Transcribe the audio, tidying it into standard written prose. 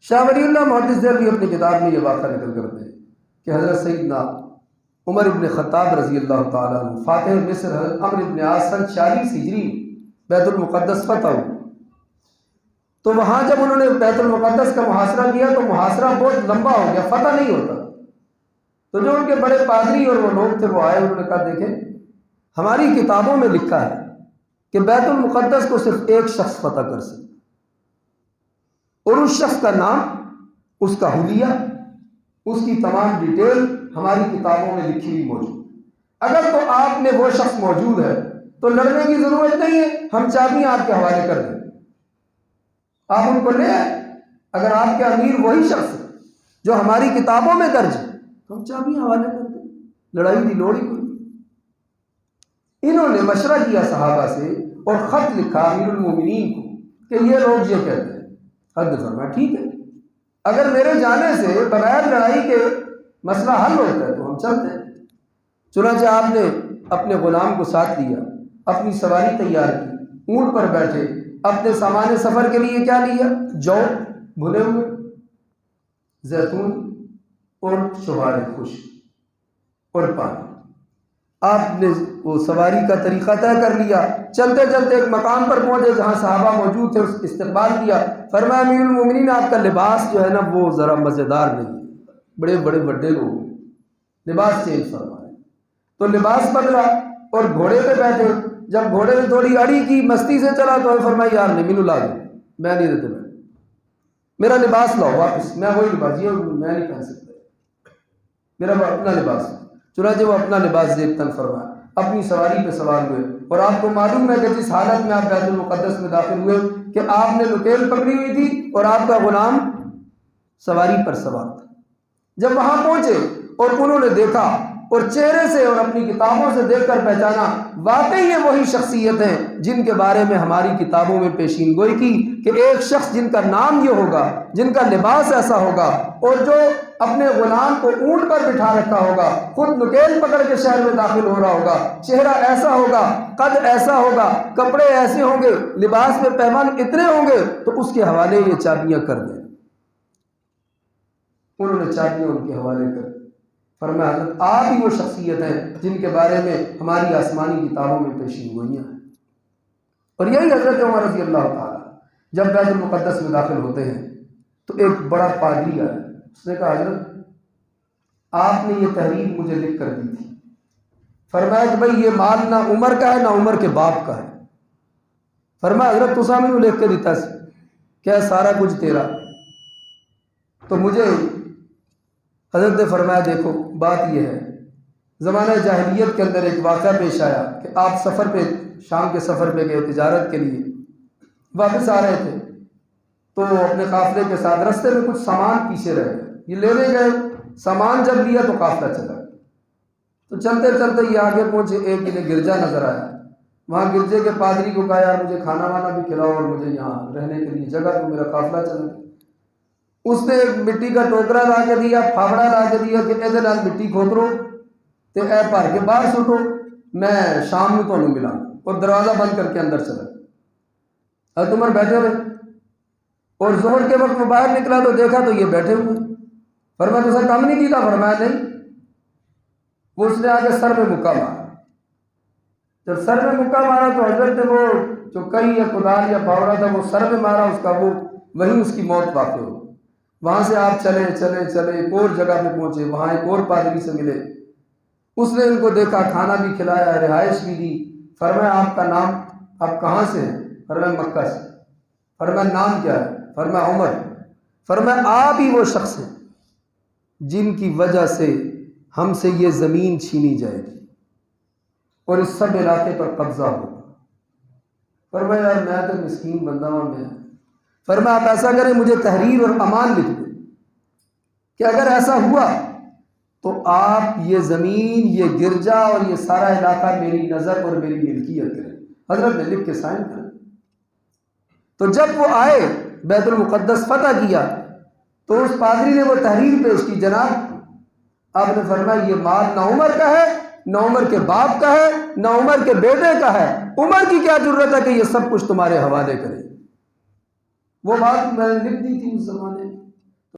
شاہ ولی اللہ محدث دہلوی اپنی کتاب میں یہ واقعہ نقل کرتے ہیں کہ حضرت سیدنا عمر ابن خطاب رضی اللہ تعالیٰ عنہ فاتح مصر حضرت عمرو ابن عاص سن 40 ہجری بیت المقدس فتح ہوئی. تو وہاں جب انہوں نے بیت المقدس کا محاصرہ کیا تو محاصرہ بہت لمبا ہو گیا، فتح نہیں ہوتا. تو جو ان کے بڑے پادری اور وہ لوگ تھے وہ آئے، انہوں نے کہا دیکھیں ہماری کتابوں میں لکھا ہے کہ بیت المقدس کو صرف ایک شخص فتح کر سکتا، اور اس شخص کا نام، اس کا حلیہ، اس کی تمام ڈیٹیل ہماری کتابوں میں لکھی ہوئی موجود. اگر تو آپ میں وہ شخص موجود ہے تو لڑنے کی ضرورت نہیں ہے، ہم چابیاں آپ کے حوالے کر دیں، آپ ان کو لے آئیں. اگر آپ کے امیر وہی شخص ہے جو ہماری کتابوں میں درج ہے تو ہم چابیاں حوالے کر دیں، لڑائی کی لوڑ ہی کوئی. انہوں نے مشورہ کیا صحابہ سے اور خط لکھا امیر المومنین کو کہ یہ لوگ یہ کہتے ہیں. حضرت فرمایا ٹھیک ہے، اگر میرے جانے سے بغیر لڑائی کے مسئلہ حل ہوتا ہے تو ہم چلتے ہیں. چنانچہ آپ نے اپنے غلام کو ساتھ لیا، اپنی سواری تیار کی، اونٹ پر بیٹھے، اپنے سامان سفر کے لیے کیا لیا؟ جو بھنے ہوئے، زیتون اور شوہر خشک اور پانی. آپ نے وہ سواری کا طریقہ طے کر لیا. چلتے چلتے ایک مقام پر پہنچے جہاں صحابہ موجود تھے، اس استقبال کیا. فرمایا امیر المومنین آپ کا لباس جو ہے نا وہ ذرا مزیدار نہیں، بڑے بڑے بڑے لوگ ہیں، لباس چینج فرمائے. تو لباس بدلا اور گھوڑے پہ بیٹھے. جب گھوڑے نے تھوڑی اڑی کی، مستی سے چلا تو فرمایا یار نہیں مینو لا دو، میں نہیں دیتے، میرا لباس لاؤ واپس، میں وہی لباس یہ میں نہیں پہن سکتا، میرا اپنا لباس. چنانچہ وہ اپنا لباس زیب تن فرمایا، اپنی سواری پہ سوار ہوئے. اور آپ کو معلوم ہے کہ جس حالت میں آپ بیت المقدس میں داخل ہوئے کہ آپ نے نکیل پکڑی ہوئی تھی اور آپ کا غلام سواری پر سوار تھا. جب وہاں پہنچے اور انہوں نے دیکھا اور چہرے سے اور اپنی کتابوں سے دیکھ کر پہچانا واقعی یہ وہی شخصیت ہیں جن کے بارے میں ہماری کتابوں میں پیشین گوئی کی کہ ایک شخص جن کا نام یہ ہوگا، جن کا لباس ایسا ہوگا، اور جو اپنے غلام کو اونٹ پر بٹھا رکھا ہوگا، خود نکیل پکڑ کے شہر میں داخل ہو رہا ہوگا، چہرہ ایسا ہوگا، قد ایسا ہوگا، کپڑے ایسے ہوں گے، لباس میں پیمان اتنے ہوں گے، تو اس کے حوالے یہ چابیاں کر دیں. انہوں نے چابیاں ان کے حوالے کر دی. فرمایا حضرت آپ ہی وہ شخصیت ہیں جن کے بارے میں ہماری آسمانی کتابوں میں پیشین گوئیاں ہیں. اور یہی حضرت عمر رضی اللہ تعالیٰ جب بیت المقدس میں داخل ہوتے ہیں تو ایک بڑا پادری آیا. اس نے کہا حضرت آپ نے یہ تحریر مجھے لکھ کر دی تھی. فرمایا کہ بھائی یہ مال نہ عمر کا ہے نہ عمر کے باپ کا ہے. فرمایا حضرت تو سامنے لکھ کے دیتا سی کیا سارا کچھ تیرا. تو مجھے حضرت نے فرمایا دیکھو بات یہ ہے، زمانہ جاہلیت کے اندر ایک واقعہ پیش آیا کہ آپ سفر پہ، شام کے سفر پہ گئے تجارت کے لیے، واپس آ رہے تھے تو اپنے قافلے کے ساتھ رستے میں کچھ سامان پیچھے رہ گئے. یہ لینے گئے، سامان جب لیا تو قافلہ چلا گیا. تو چلتے چلتے یہ آگے پہنچے، ایک انہیں گرجا نظر آیا. وہاں گرجے کے پادری کو کہا یار مجھے کھانا وانا بھی کھلاؤ اور مجھے یہاں رہنے کے لیے جگہ تو میرا قافلہ چلا گیا. اس نے ایک مٹی کا ٹوکرا لا کے دیا، پھاوڑا لا کے دیا کہ اے نال مٹی کھوترو تے اے بھر کے باہر سٹو، میں شام میں تمہیں ملا. اور دروازہ بند کر کے اندر چلا. حضرت عمر بیٹھے رہے اور ظہر کے وقت وہ باہر نکلا تو دیکھا تو یہ بیٹھے ہوئے. فرمایا تو سر کام نہیں کیا؟ فرمایا نہیں. وہ اس نے آگے سر میں مکہ مارا. جب سر میں مکہ مارا تو حضرت نے وہ جو کئی یا کدال یا پھاوڑا تھا وہ سر میں مارا، اس کا وہ وہیں اس کی موت واقع ہو. وہاں سے آپ چلے چلے چلے ایک اور جگہ پہ پہنچے، وہاں ایک اور پادری سے ملے. اس نے ان کو دیکھا، کھانا بھی کھلایا، رہائش بھی دی. فرمایا آپ کا نام، آپ کہاں سے ہیں؟ فرمایا مکہ سے. فرمایا نام کیا ہے؟ فرمایا عمر. فرمایا آپ ہی وہ شخص ہیں جن کی وجہ سے ہم سے یہ زمین چھینی جائے گی اور اس سب علاقے پر قبضہ ہوگا. فرمایا یار میں تو مسکین بندہ ہوں. میں فرمایا آپ ایسا کریں مجھے تحریر اور امان لکھ دیں کہ اگر ایسا ہوا تو آپ یہ زمین، یہ گرجا اور یہ سارا علاقہ میری نظر اور میری ملکیت کریں. حضرت نے لکھ کے سائن کر. تو جب وہ آئے بیت المقدس فتح کیا تو اس پادری نے وہ تحریر پیش کی. جناب آپ نے فرمایا یہ مال نہ عمر کا ہے، نہ عمر کے باپ کا ہے، نہ عمر کے بیٹے کا ہے. عمر کی کیا ضرورت ہے کہ یہ سب کچھ تمہارے حوالے کرے؟ وہ بات میں نے لکھ دی تھی اس زمانے میں.